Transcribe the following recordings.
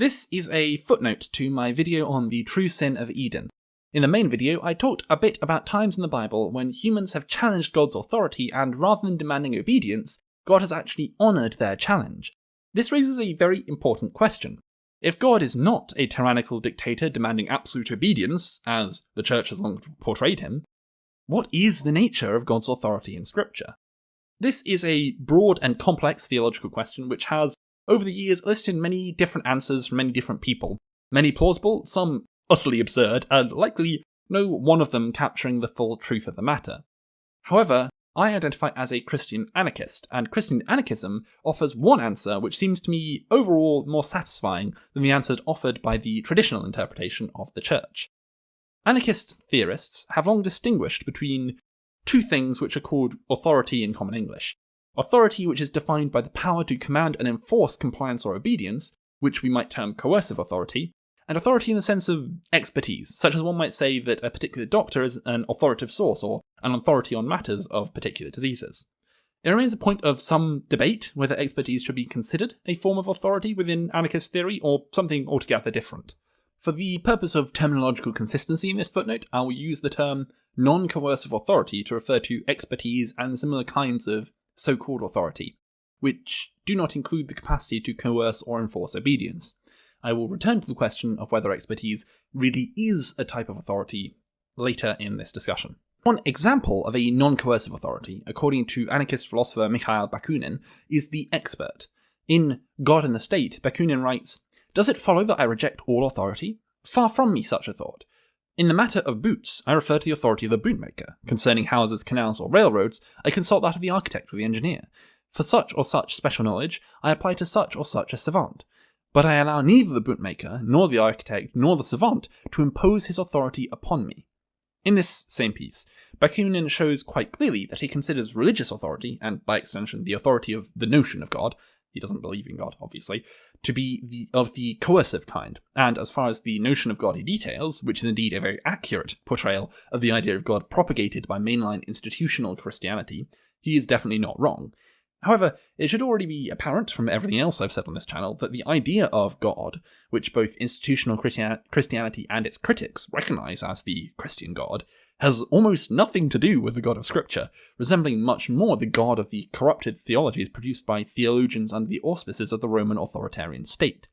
This is a footnote to my video on the true sin of Eden. In the main video, I talked a bit about times in the Bible when humans have challenged God's authority, and rather than demanding obedience, God has actually honoured their challenge. This raises a very important question. If God is not a tyrannical dictator demanding absolute obedience, as the Church has long portrayed him, what is the nature of God's authority in Scripture? This is a broad and complex theological question which has, over the years, listed many different answers from many different people. Many plausible, some utterly absurd, and likely no one of them capturing the full truth of the matter. However, I identify as a Christian anarchist, and Christian anarchism offers one answer which seems to me overall more satisfying than the answers offered by the traditional interpretation of the Church. Anarchist theorists have long distinguished between two things which are called authority in common English. Authority which is defined by the power to command and enforce compliance or obedience, which we might term coercive authority, and authority in the sense of expertise, such as one might say that a particular doctor is an authoritative source or an authority on matters of particular diseases. It remains a point of some debate whether expertise should be considered a form of authority within anarchist theory or something altogether different. For the purpose of terminological consistency in this footnote, I will use the term non-coercive authority to refer to expertise and similar kinds of so-called authority, which do not include the capacity to coerce or enforce obedience. I will return to the question of whether expertise really is a type of authority later in this discussion. One example of a non-coercive authority, according to anarchist philosopher Mikhail Bakunin, is the expert. In God and the State, Bakunin writes, "Does it follow that I reject all authority? Far from me such a thought. In the matter of boots, I refer to the authority of the bootmaker. Concerning houses, canals, or railroads, I consult that of the architect or the engineer. For such or such special knowledge, I apply to such or such a savant. But I allow neither the bootmaker, nor the architect, nor the savant to impose his authority upon me." In this same piece, Bakunin shows quite clearly that he considers religious authority, and by extension the authority of the notion of God, he doesn't believe in God, obviously, to be of the coercive kind, and as far as the notion of God he details, which is indeed a very accurate portrayal of the idea of God propagated by mainline institutional Christianity, he is definitely not wrong. However, it should already be apparent from everything else I've said on this channel that the idea of God, which both institutional Christianity and its critics recognise as the Christian God, has almost nothing to do with the God of Scripture, resembling much more the God of the corrupted theologies produced by theologians under the auspices of the Roman authoritarian state.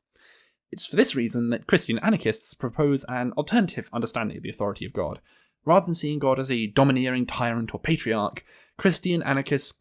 It's for this reason that Christian anarchists propose an alternative understanding of the authority of God. Rather than seeing God as a domineering tyrant or patriarch, Christian anarchists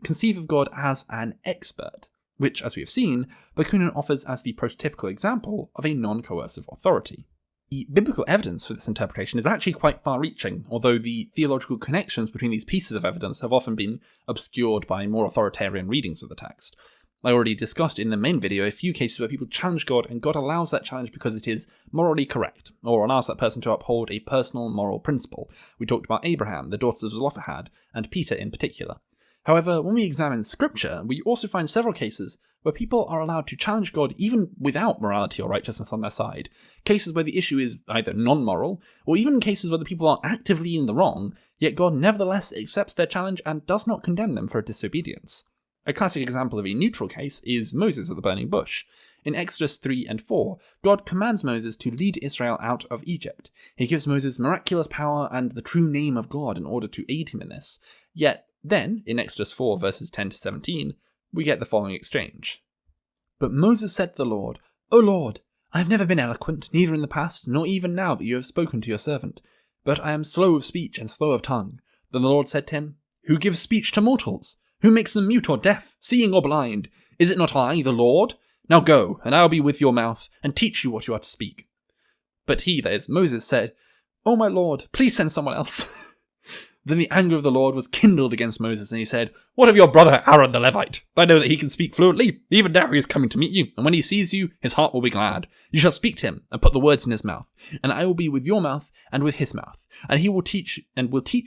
conceive of God as an expert, which, as we have seen, Bakunin offers as the prototypical example of a non-coercive authority. The biblical evidence for this interpretation is actually quite far-reaching, although the theological connections between these pieces of evidence have often been obscured by more authoritarian readings of the text. I already discussed in the main video a few cases where people challenge God, and God allows that challenge because it is morally correct, or allows that person to uphold a personal moral principle. We talked about Abraham, the daughters of Zelophehad, and Peter in particular. However, when we examine Scripture, we also find several cases where people are allowed to challenge God even without morality or righteousness on their side. Cases where the issue is either non-moral, or even cases where the people are actively in the wrong, yet God nevertheless accepts their challenge and does not condemn them for disobedience. A classic example of a neutral case is Moses at the burning bush. In Exodus 3 and 4, God commands Moses to lead Israel out of Egypt. He gives Moses miraculous power and the true name of God in order to aid him in this. Yet, then, in Exodus 4 verses 10 to 17, we get the following exchange. "But Moses said to the Lord, O Lord, I have never been eloquent, neither in the past, nor even now that you have spoken to your servant. But I am slow of speech and slow of tongue. Then the Lord said to him, Who gives speech to mortals? Who makes them mute or deaf, seeing or blind? Is it not I, the Lord? Now go, and I will be with your mouth, and teach you what you are to speak. But he, that is Moses, said, O my Lord, please send someone else. Then the anger of the Lord was kindled against Moses, and he said, What of your brother Aaron the Levite? I know that he can speak fluently. Even now he is coming to meet you, and when he sees you, his heart will be glad. You shall speak to him, and put the words in his mouth, and I will be with your mouth and with his mouth, and he will teach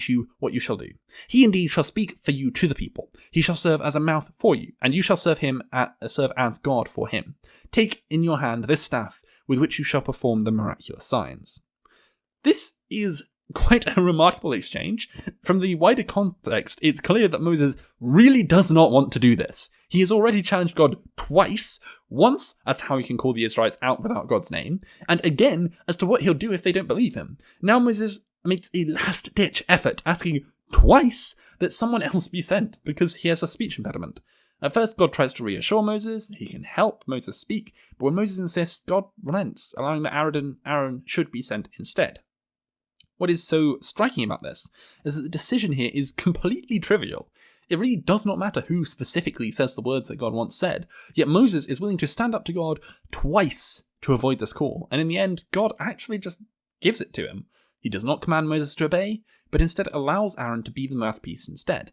you what you shall do. He indeed shall speak for you to the people. He shall serve as a mouth for you, and you shall serve as God for him. Take in your hand this staff, with which you shall perform the miraculous signs." This is quite a remarkable exchange. From the wider context, it's clear that Moses really does not want to do this. He has already challenged God twice, Once as to how he can call the Israelites out without God's name, and again as to what he'll do if they don't believe him. Now Moses makes a last-ditch effort, asking twice that someone else be sent because he has a speech impediment. At first, God tries to reassure Moses that he can help Moses speak, but when Moses insists, God relents, allowing that Aaron should be sent instead. What is so striking about this is that the decision here is completely trivial. It really does not matter who specifically says the words that God once said, yet Moses is willing to stand up to God twice to avoid this call, and in the end, God actually just gives it to him. He does not command Moses to obey, but instead allows Aaron to be the mouthpiece instead.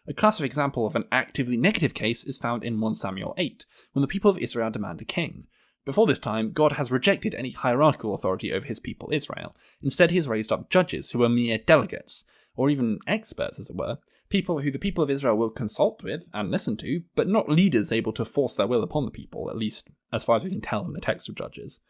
A classic example of an actively negative case is found in 1 Samuel 8, when the people of Israel demand a king. Before this time, God has rejected any hierarchical authority over his people Israel. Instead, he has raised up judges who are mere delegates, or even experts as it were, people who the people of Israel will consult with and listen to, but not leaders able to force their will upon the people, at least as far as we can tell in the text of Judges.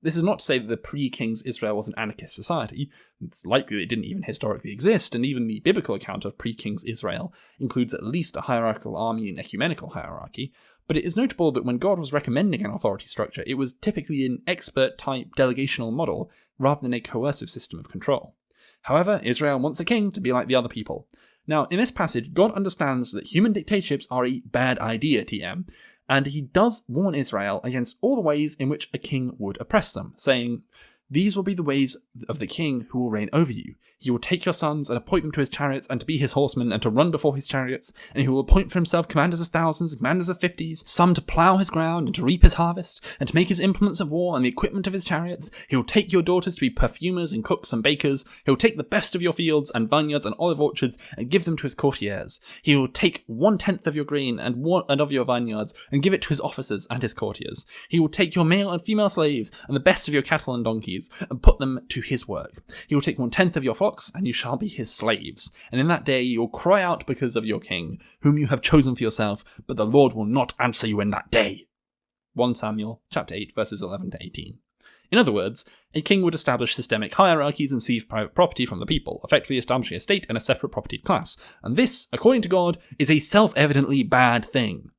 This is not to say that the pre-Kings Israel was an anarchist society. It's likely it didn't even historically exist, and even the biblical account of pre-Kings Israel includes at least a hierarchical army and ecumenical hierarchy, but it is notable that when God was recommending an authority structure, it was typically an expert-type delegational model rather than a coercive system of control. However, Israel wants a king to be like the other people. Now, in this passage, God understands that human dictatorships are a bad idea, TM, and he does warn Israel against all the ways in which a king would oppress them, saying, "These will be the ways of the king who will reign over you. He will take your sons and appoint them to his chariots and to be his horsemen and to run before his chariots, and he will appoint for himself commanders of thousands, commanders of 50s, some to plough his ground and to reap his harvest, and to make his implements of war and the equipment of his chariots. He will take your daughters to be perfumers and cooks and bakers. He will take the best of your fields and vineyards and olive orchards and give them to his courtiers. He will take 1/10 of your grain and of your vineyards and give it to his officers and his courtiers. He will take your male and female slaves and the best of your cattle and donkeys and put them to his work. He will take 1/10 of your flocks, and you shall be his slaves. And in that day you will cry out because of your king, whom you have chosen for yourself, but the Lord will not answer you in that day." 1 Samuel chapter 8, verses 11 to 18. In other words, a king would establish systemic hierarchies and seize private property from the people, effectively establishing a state and a separate propertied class. And this, according to God, is a self-evidently bad thing.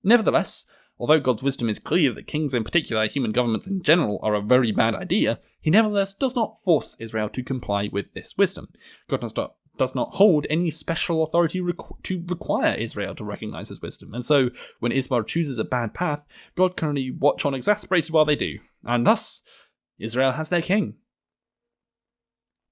Nevertheless, although God's wisdom is clear that kings in particular, human governments in general, are a very bad idea, he nevertheless does not force Israel to comply with this wisdom. God does not hold any special authority to require Israel to recognize his wisdom, and so when Israel chooses a bad path, God can only watch on exasperated while they do, and thus Israel has their king.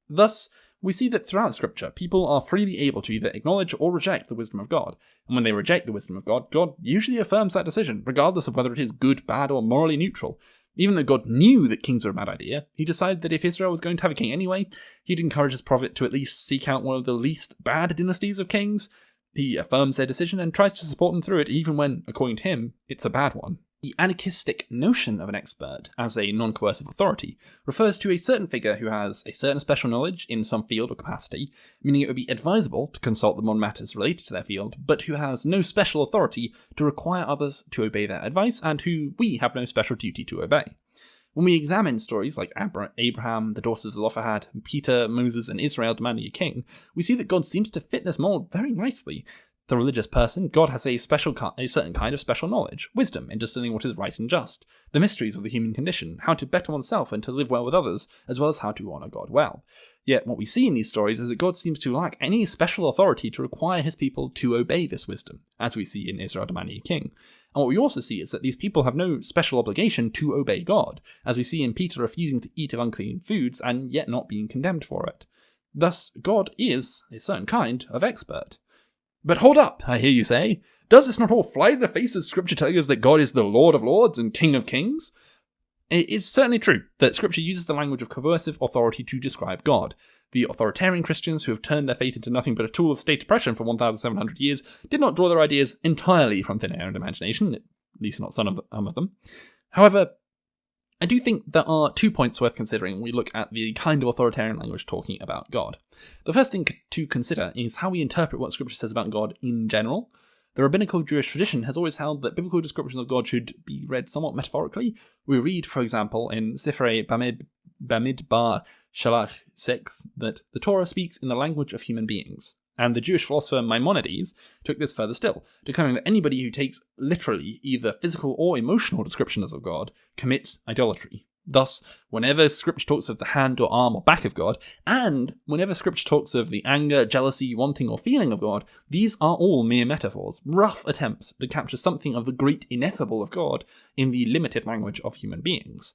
Thus, we see that throughout Scripture, people are freely able to either acknowledge or reject the wisdom of God. And when they reject the wisdom of God, God usually affirms that decision, regardless of whether it is good, bad, or morally neutral. Even though God knew that kings were a bad idea, he decided that if Israel was going to have a king anyway, he'd encourage his prophet to at least seek out one of the least bad dynasties of kings. He affirms their decision and tries to support them through it, even when, according to him, it's a bad one. The anarchistic notion of an expert as a non-coercive authority refers to a certain figure who has a certain special knowledge in some field or capacity, meaning it would be advisable to consult them on matters related to their field, but who has no special authority to require others to obey their advice and who we have no special duty to obey. When we examine stories like Abraham, the daughters of Zelophehad, Peter, Moses, and Israel demanding a king, we see that God seems to fit this mold very nicely. The religious person, God has a certain kind of special knowledge, wisdom in discerning what is right and just, the mysteries of the human condition, how to better oneself and to live well with others, as well as how to honour God well. Yet what we see in these stories is that God seems to lack any special authority to require his people to obey this wisdom, as we see in Israel demanding a king. And what we also see is that these people have no special obligation to obey God, as we see in Peter refusing to eat of unclean foods and yet not being condemned for it. Thus, God is a certain kind of expert. But hold up, I hear you say. Does this not all fly in the face of Scripture telling us that God is the Lord of Lords and King of Kings? It is certainly true that Scripture uses the language of coercive authority to describe God. The authoritarian Christians who have turned their faith into nothing but a tool of state oppression for 1,700 years did not draw their ideas entirely from thin air and imagination, at least not some of them. However, I do think there are 2 points worth considering when we look at the kind of authoritarian language talking about God. The first thing to consider is how we interpret what Scripture says about God in general. The rabbinical Jewish tradition has always held that biblical descriptions of God should be read somewhat metaphorically. We read, for example, in Sifrei Bamidbar Shelach 6, that the Torah speaks in the language of human beings. And the Jewish philosopher Maimonides took this further still, declaring that anybody who takes literally either physical or emotional descriptions of God commits idolatry. Thus, whenever Scripture talks of the hand or arm or back of God, and whenever Scripture talks of the anger, jealousy, wanting, or feeling of God, these are all mere metaphors, rough attempts to capture something of the great ineffable of God in the limited language of human beings.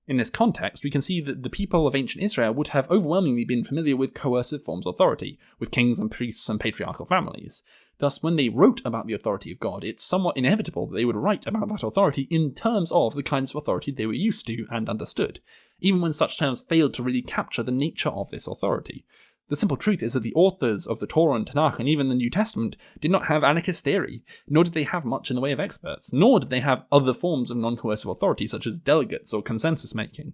In this context, we can see that the people of ancient Israel would have overwhelmingly been familiar with coercive forms of authority, with kings and priests and patriarchal families. Thus, when they wrote about the authority of God, it's somewhat inevitable that they would write about that authority in terms of the kinds of authority they were used to and understood, even when such terms failed to really capture the nature of this authority. The simple truth is that the authors of the Torah and Tanakh and even the New Testament did not have anarchist theory, nor did they have much in the way of experts, nor did they have other forms of non-coercive authority such as delegates or consensus making.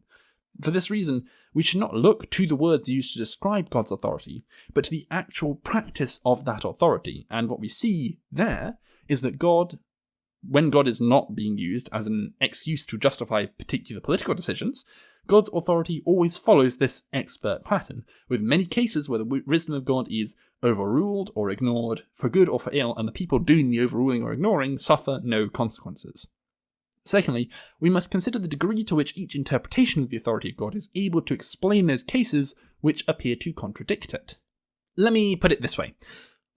For this reason, we should not look to the words used to describe God's authority, but to the actual practice of that authority, and what we see there is that God, when God is not being used as an excuse to justify particular political decisions, God's authority always follows this expert pattern, with many cases where the wisdom of God is overruled or ignored, for good or for ill, and the people doing the overruling or ignoring suffer no consequences. Secondly, we must consider the degree to which each interpretation of the authority of God is able to explain those cases which appear to contradict it. Let me put it this way.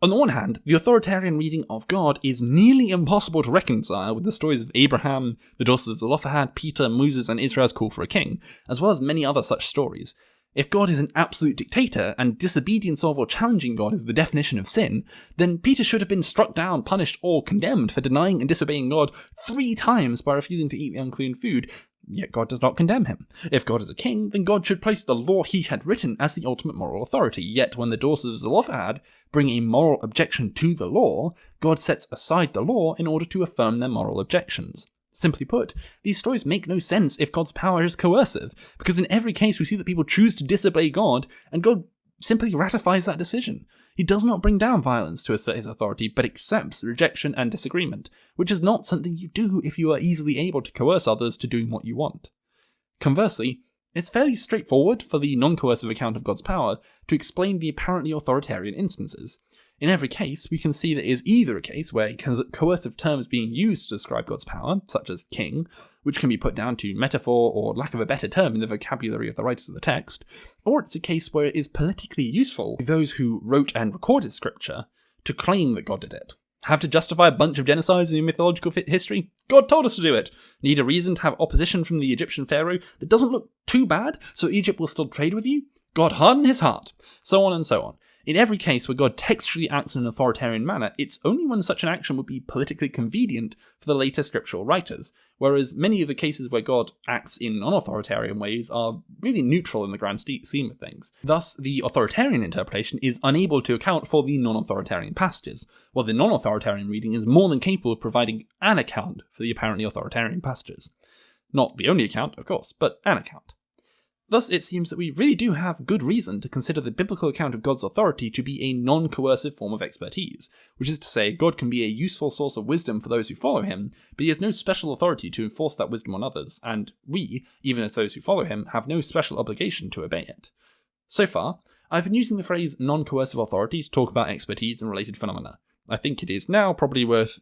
On the one hand, the authoritarian reading of God is nearly impossible to reconcile with the stories of Abraham, the daughters of Zelophehad, Peter, Moses, and Israel's call for a king, as well as many other such stories. If God is an absolute dictator, and disobedience of or challenging God is the definition of sin, then Peter should have been struck down, punished, or condemned for denying and disobeying God 3 times by refusing to eat the unclean food, yet God does not condemn him. If God is a king, then God should place the law he had written as the ultimate moral authority, yet when the daughters of Zelophehad bring a moral objection to the law, God sets aside the law in order to affirm their moral objections. Simply put, these stories make no sense if God's power is coercive, because in every case we see that people choose to disobey God, and God simply ratifies that decision. He does not bring down violence to assert his authority, but accepts rejection and disagreement, which is not something you do if you are easily able to coerce others to doing what you want. Conversely, it's fairly straightforward for the non-coercive account of God's power to explain the apparently authoritarian instances. In every case, we can see that it is either a case where a coercive term is being used to describe God's power, such as king, which can be put down to metaphor or lack of a better term in the vocabulary of the writers of the text, or it's a case where it is politically useful to those who wrote and recorded scripture to claim that God did it. Have to justify a bunch of genocides in mythological history? God told us to do it. Need a reason to have opposition from the Egyptian pharaoh that doesn't look too bad, so Egypt will still trade with you? God harden his heart. So on and so on. In every case where God textually acts in an authoritarian manner, it's only when such an action would be politically convenient for the later scriptural writers, whereas many of the cases where God acts in non-authoritarian ways are really neutral in the grand scheme of things. Thus, the authoritarian interpretation is unable to account for the non-authoritarian passages, while the non-authoritarian reading is more than capable of providing an account for the apparently authoritarian passages. Not the only account, of course, but an account. Thus, it seems that we really do have good reason to consider the biblical account of God's authority to be a non-coercive form of expertise, which is to say, God can be a useful source of wisdom for those who follow him, but he has no special authority to enforce that wisdom on others, and we, even as those who follow him, have no special obligation to obey it. So far, I've been using the phrase non-coercive authority to talk about expertise and related phenomena. I think it is now probably worth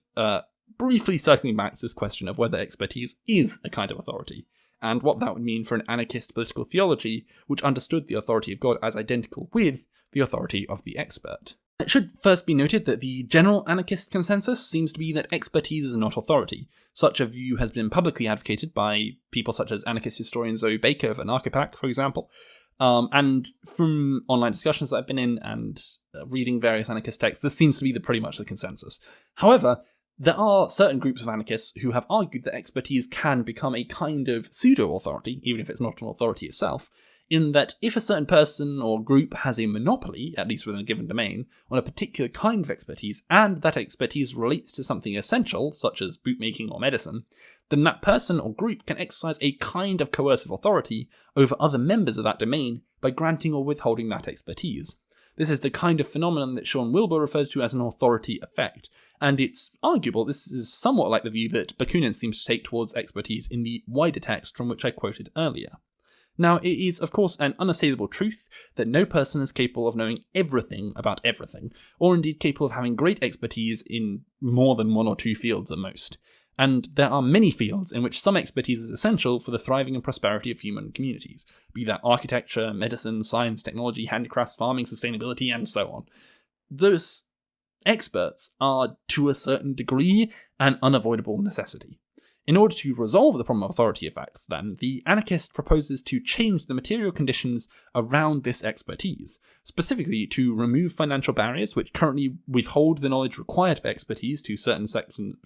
briefly circling back to this question of whether expertise is a kind of authority, and what that would mean for an anarchist political theology which understood the authority of God as identical with the authority of the expert. It should first be noted that the general anarchist consensus seems to be that expertise is not authority. Such a view has been publicly advocated by people such as anarchist historian Zoe Baker of Anarchopac, for example, and from online discussions that I've been in and reading various anarchist texts, this seems to be pretty much the consensus. However, there are certain groups of anarchists who have argued that expertise can become a kind of pseudo-authority, even if it's not an authority itself, in that if a certain person or group has a monopoly, at least within a given domain, on a particular kind of expertise, and that expertise relates to something essential, such as bootmaking or medicine, then that person or group can exercise a kind of coercive authority over other members of that domain by granting or withholding that expertise. This is the kind of phenomenon that Sean Wilbur refers to as an authority effect, and it's arguable this is somewhat like the view that Bakunin seems to take towards expertise in the wider text from which I quoted earlier. Now, it is, of course, an unassailable truth that no person is capable of knowing everything about everything, or indeed capable of having great expertise in more than one or two fields at most. And there are many fields in which some expertise is essential for the thriving and prosperity of human communities, be that architecture, medicine, science, technology, handicrafts, farming, sustainability, and so on. Those experts are, to a certain degree, an unavoidable necessity. In order to resolve the problem of authority effects, then, the anarchist proposes to change the material conditions around this expertise, specifically to remove financial barriers which currently withhold the knowledge required for expertise to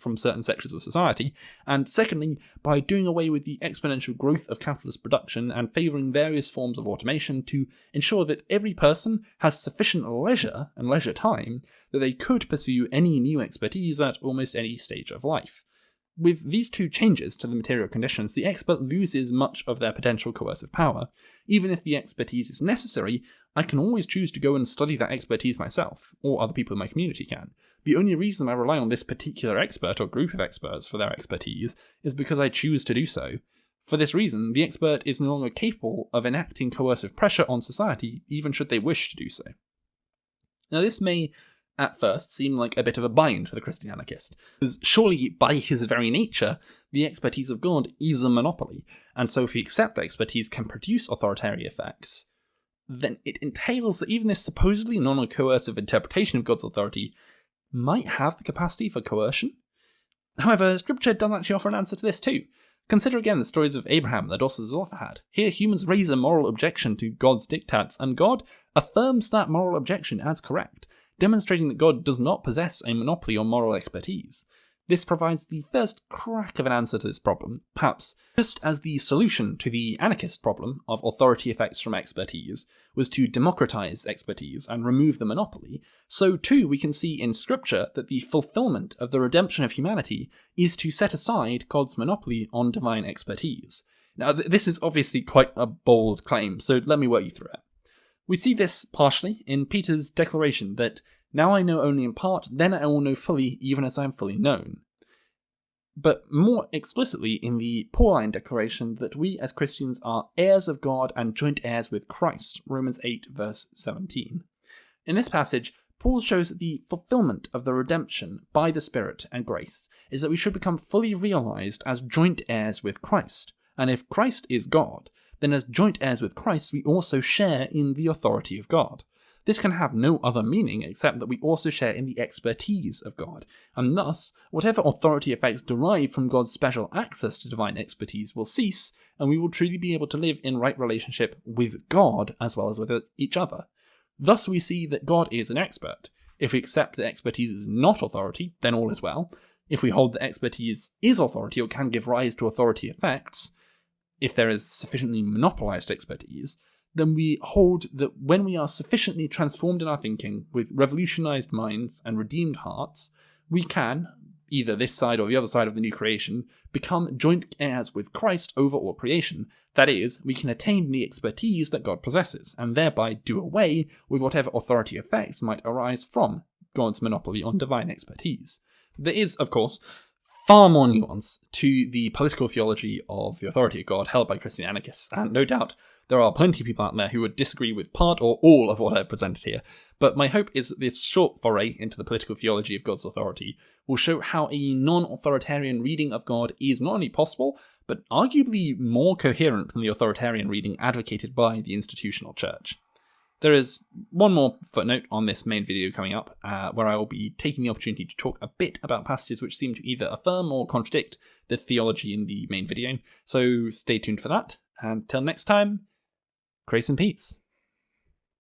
from certain sectors of society, and secondly, by doing away with the exponential growth of capitalist production and favouring various forms of automation to ensure that every person has sufficient leisure and leisure time that they could pursue any new expertise at almost any stage of life. With these two changes to the material conditions, the expert loses much of their potential coercive power. Even if the expertise is necessary, I can always choose to go and study that expertise myself, or other people in my community can. The only reason I rely on this particular expert or group of experts for their expertise is because I choose to do so. For this reason, the expert is no longer capable of enacting coercive pressure on society, even should they wish to do so. Now, this may at first seem like a bit of a bind for the Christian Anarchist, because surely by his very nature, the expertise of God is a monopoly, and so if we accept that expertise can produce authoritarian effects, then it entails that even this supposedly non-coercive interpretation of God's authority might have the capacity for coercion. However, Scripture does actually offer an answer to this too. Consider again the stories of Abraham and the daughters of Zelophehad. Here humans raise a moral objection to God's diktats, and God affirms that moral objection as correct, demonstrating that God does not possess a monopoly on moral expertise. This provides the first crack of an answer to this problem, perhaps just as the solution to the anarchist problem of authority effects from expertise was to democratize expertise and remove the monopoly, so too we can see in Scripture that the fulfillment of the redemption of humanity is to set aside God's monopoly on divine expertise. Now, this is obviously quite a bold claim, so let me work you through it. We see this partially in Peter's declaration that, "Now I know only in part, then I will know fully, even as I am fully known." But more explicitly in the Pauline declaration that we as Christians are heirs of God and joint heirs with Christ, Romans 8 verse 17. In this passage, Paul shows that the fulfillment of the redemption by the Spirit and grace is that we should become fully realized as joint heirs with Christ, and if Christ is God, then as joint heirs with Christ, we also share in the authority of God. This can have no other meaning except that we also share in the expertise of God, and thus, whatever authority effects derive from God's special access to divine expertise will cease, and we will truly be able to live in right relationship with God as well as with each other. Thus we see that God is an expert. If we accept that expertise is not authority, then all is well. If we hold that expertise is authority or can give rise to authority effects, if there is sufficiently monopolized expertise, then we hold that when we are sufficiently transformed in our thinking with revolutionized minds and redeemed hearts, we can, either this side or the other side of the new creation, become joint heirs with Christ over all creation. That is, we can attain the expertise that God possesses, and thereby do away with whatever authority effects might arise from God's monopoly on divine expertise. There is, of course, far more nuance to the political theology of the authority of God held by Christian anarchists, and no doubt there are plenty of people out there who would disagree with part or all of what I've presented here, but my hope is that this short foray into the political theology of God's authority will show how a non-authoritarian reading of God is not only possible, but arguably more coherent than the authoritarian reading advocated by the institutional church. There is one more footnote on this main video coming up, where I will be taking the opportunity to talk a bit about passages which seem to either affirm or contradict the theology in the main video, so stay tuned for that, and till next time, grace and peace.